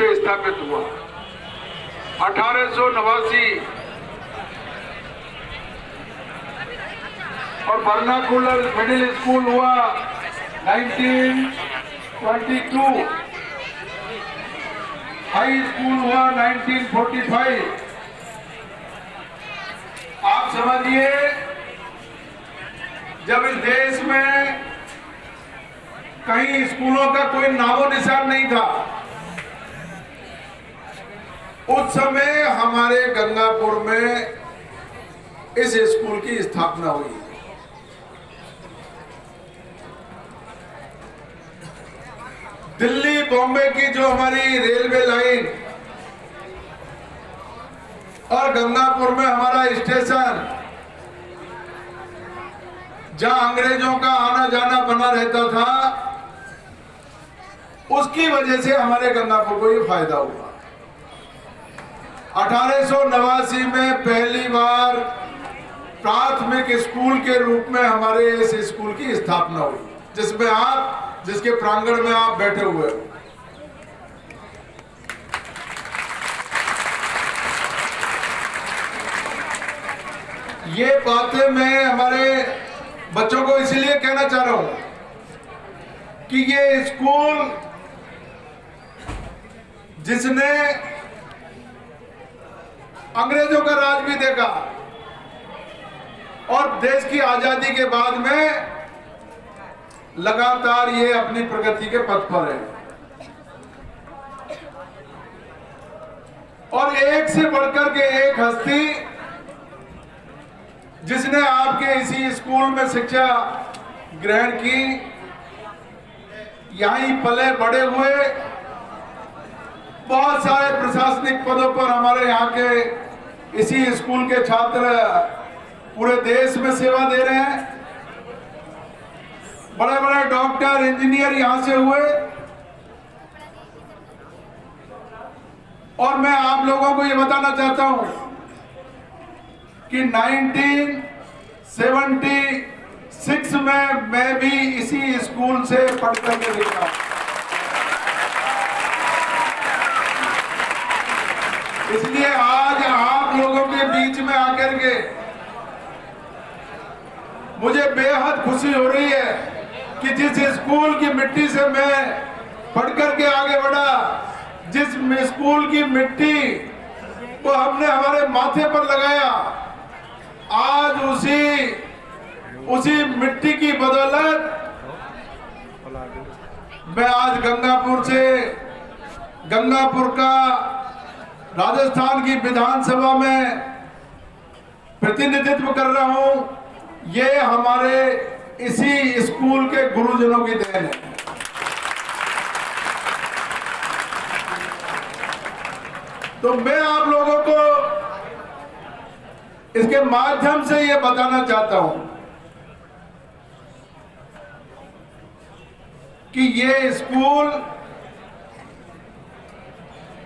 से स्थापित हुआ। 1889 और वर्नाकुलर मिडिल स्कूल हुआ 1922, हाई स्कूल हुआ 1945। आप समझिए, जब इस देश में कहीं स्कूलों का कोई नामो निशान नहीं था, उस समय हमारे गंगापुर में इस स्कूल की स्थापना हुई। दिल्ली बॉम्बे की जो हमारी रेलवे लाइन और गंगापुर में हमारा स्टेशन, जहां अंग्रेजों का आना जाना बना रहता था, उसकी वजह से हमारे गंगापुर को ये फायदा हुआ। 1889 में पहली बार प्राथमिक स्कूल के रूप में हमारे इस स्कूल की स्थापना हुई, जिसके प्रांगण में आप बैठे हुए हो। ये बातें मैं हमारे बच्चों को इसलिए कहना चाह रहा हूं कि ये स्कूल जिसने अंग्रेजों का राज भी देखा और देश की आजादी के बाद में लगातार ये अपनी प्रगति के पथ पर है, और एक से बढ़कर के एक हस्ती जिसने आपके इसी स्कूल में शिक्षा ग्रहण की, यहीं पले बड़े हुए, बहुत सारे प्रशासनिक पदों पर हमारे यहाँ के इसी स्कूल के छात्र पूरे देश में सेवा दे रहे हैं। बड़े बड़े डॉक्टर, इंजीनियर यहां से हुए। और मैं आप लोगों को ये बताना चाहता हूं कि 1976 में मैं भी इसी स्कूल से पढ़ करके निकला। इसलिए आज आप लोगों के बीच में आकर के मुझे बेहद खुशी हो रही है कि जिस स्कूल की मिट्टी से मैं पढ़ करके आगे बढ़ा, जिस स्कूल की मिट्टी को हमने हमारे माथे पर लगाया, आज उसी मिट्टी की बदौलत मैं आज गंगापुर का राजस्थान की विधानसभा में प्रतिनिधित्व कर रहा हूं। ये हमारे इसी स्कूल के गुरुजनों की देन है। तो मैं आप लोगों को इसके माध्यम से ये बताना चाहता हूं कि ये स्कूल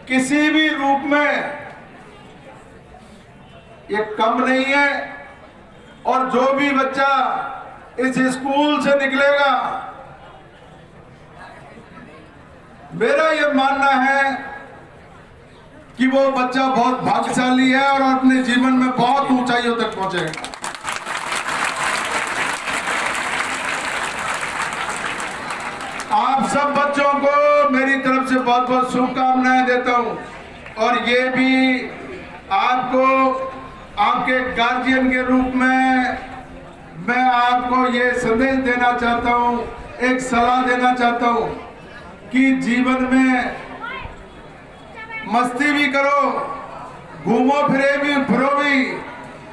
किसी भी रूप में ये कम नहीं है, और जो भी बच्चा इस स्कूल से निकलेगा, मेरा ये मानना है कि वो बच्चा बहुत भाग्यशाली है और अपने जीवन में बहुत ऊंचाइयों तक पहुंचेगा। आप सब बच्चों को मेरी तरफ से बहुत बहुत शुभकामनाएं देता हूं, और ये भी आपको आपके गार्जियन के रूप में मैं आपको ये संदेश देना चाहता हूं, एक सलाह देना चाहता हूं कि जीवन में मस्ती भी करो, घूमो फिरो भी,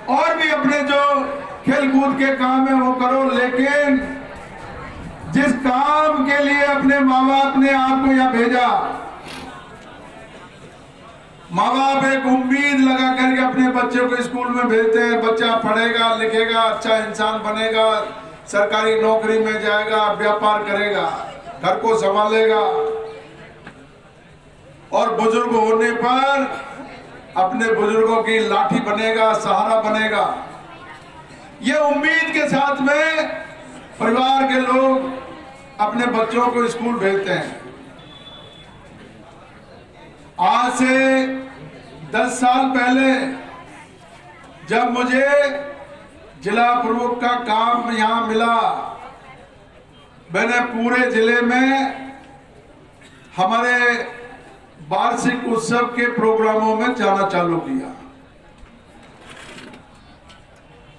और भी अपने जो खेल कूद के काम है वो करो, लेकिन जिस काम के लिए अपने माँ बाप ने आपको यहाँ भेजा, माँ बाप एक उम्मीद लगा करके अपने बच्चे को स्कूल में भेजते हैं, बच्चा पढ़ेगा लिखेगा, अच्छा इंसान बनेगा, सरकारी नौकरी में जाएगा, व्यापार करेगा, घर को संभालेगा, और बुजुर्ग होने पर अपने बुजुर्गों की लाठी बनेगा, सहारा बनेगा। ये उम्मीद के साथ में परिवार के लोग अपने बच्चों को स्कूल भेजते हैं। आज से 10 साल पहले जब मुझे जिला प्रमुख का काम यहां मिला, मैंने पूरे जिले में हमारे वार्षिक उत्सव के प्रोग्रामों में जाना चालू किया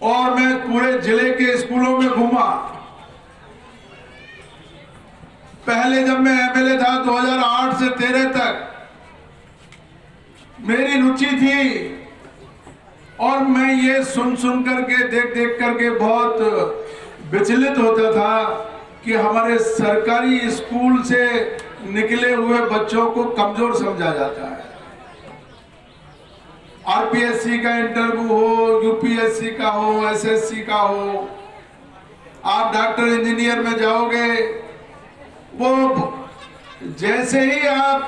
और मैं पूरे जिले के स्कूलों में घूमा। पहले जब मैं एमएलए था 2008 से 13 तक मेरी रुचि थी और मैं ये सुन करके देख करके बहुत विचलित होता था कि हमारे सरकारी स्कूल से निकले हुए बच्चों को कमजोर समझा जाता है। आरपीएससी का इंटरव्यू हो, यूपीएससी का हो, एसएससी का हो, आप डॉक्टर इंजीनियर में जाओगे, वो जैसे ही आप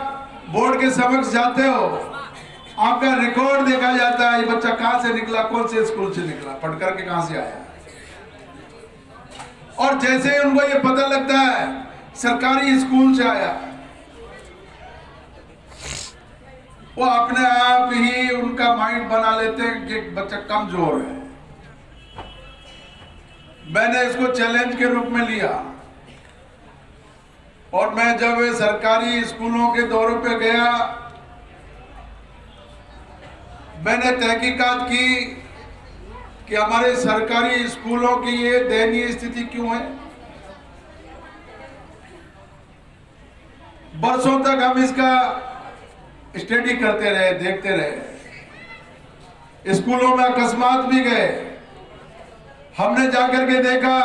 बोर्ड के समक्ष जाते हो आपका रिकॉर्ड देखा जाता है, ये बच्चा कहां से निकला, कौन से स्कूल से निकला, पढ़ करके कहां से आया। और जैसे ही उनको ये पता लगता है सरकारी स्कूल से आया, वो अपने आप ही उनका माइंड बना लेते हैं कि बच्चा कमजोर है। मैंने इसको चैलेंज के रूप में लिया और मैं जब सरकारी स्कूलों के दौरे पे गया, मैंने तहकीकात की कि हमारे सरकारी स्कूलों की ये दयनीय स्थिति क्यों है। बरसों तक हम इसका स्टडी करते रहे, देखते रहे। स्कूलों में अकस्मात भी गए, हमने जाकर के देखा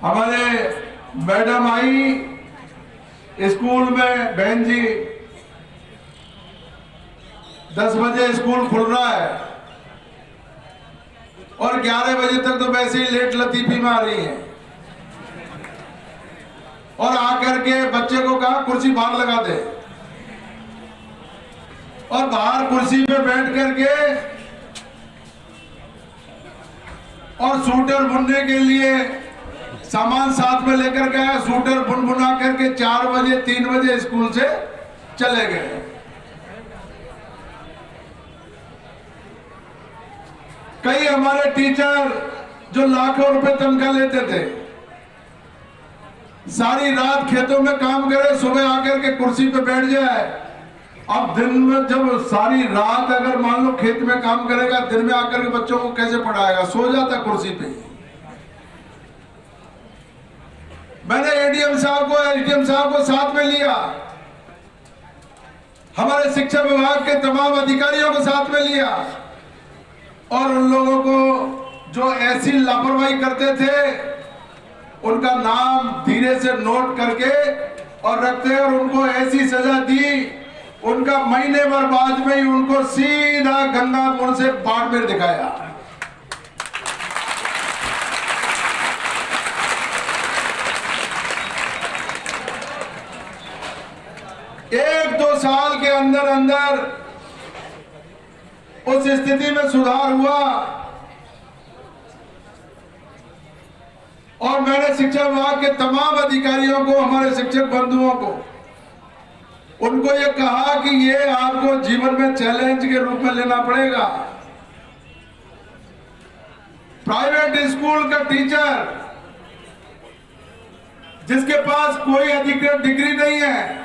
हमारे मैडम आई स्कूल में, बहन जी 10 बजे स्कूल खुल रहा है और 11 बजे तक तो वैसे ही लेट लतीफी में आ रही है और आकर के बच्चे को कहा कुर्सी बाहर लगा दे और बाहर कुर्सी पे बैठ करके और सूटर बुनने के लिए सामान साथ में लेकर गया, सूटर बुना करके 4 बजे 3 बजे स्कूल से चले गए। कई हमारे टीचर जो लाखों रुपए तनख्वाह लेते थे, सारी रात खेतों में काम करे, सुबह आकर के कुर्सी पे बैठ जाए। अब दिन में जब सारी रात अगर मान लो खेत में काम करेगा, दिन में आकर के बच्चों को कैसे पढ़ाएगा, सो जाता कुर्सी पे। मैंने एडीएम साहब को साथ में लिया, हमारे शिक्षा विभाग के तमाम अधिकारियों को साथ में लिया और उन लोगों को जो ऐसी लापरवाही करते थे उनका नाम धीरे से नोट करके और रखते और उनको ऐसी सजा दी, उनका महीने भर बाद में ही उनको सीधा गंगापुर से बाड़मेर दिखाया। एक दो साल के अंदर अंदर उस स्थिति में सुधार हुआ और मैंने शिक्षा विभाग के तमाम अधिकारियों को, हमारे शिक्षक बंधुओं को, उनको ये कहा कि ये आपको जीवन में चैलेंज के रूप में लेना पड़ेगा। प्राइवेट स्कूल का टीचर जिसके पास कोई अधिकृत डिग्री नहीं है,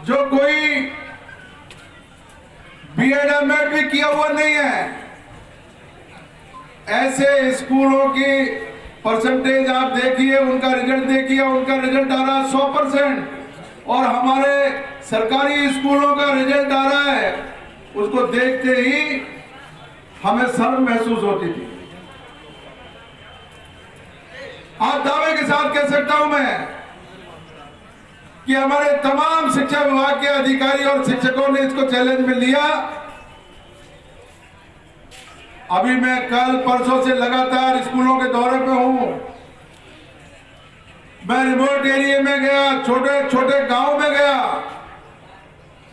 जो कोई बीएड एमएड भी किया हुआ नहीं है, ऐसे स्कूलों की परसेंटेज आप देखिए, उनका रिजल्ट देखिए, उनका रिजल्ट आ रहा है 100% और हमारे सरकारी स्कूलों का रिजल्ट आ रहा है, उसको देखते ही हमें शर्म महसूस होती थी। आज दावे के साथ कह सकता हूं मैं कि हमारे तमाम शिक्षा विभाग के अधिकारी और शिक्षकों ने इसको चैलेंज में लिया। अभी मैं कल परसों से लगातार स्कूलों के दौरे पे हूं। मैं रिमोट एरिया में गया, छोटे छोटे गांव में गया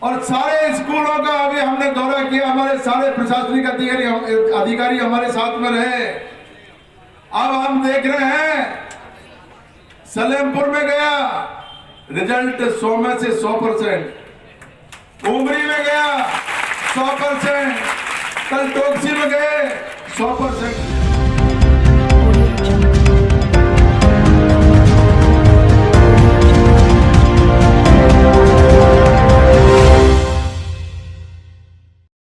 और सारे स्कूलों का अभी हमने दौरा किया। हमारे सारे प्रशासनिक अधिकारी हमारे साथ में रहे। अब हम देख रहे हैं सलेमपुर में गया, रिजल्ट 100 में से 100%। उमरी में गया 100%। कल टोकसी में गए 100%।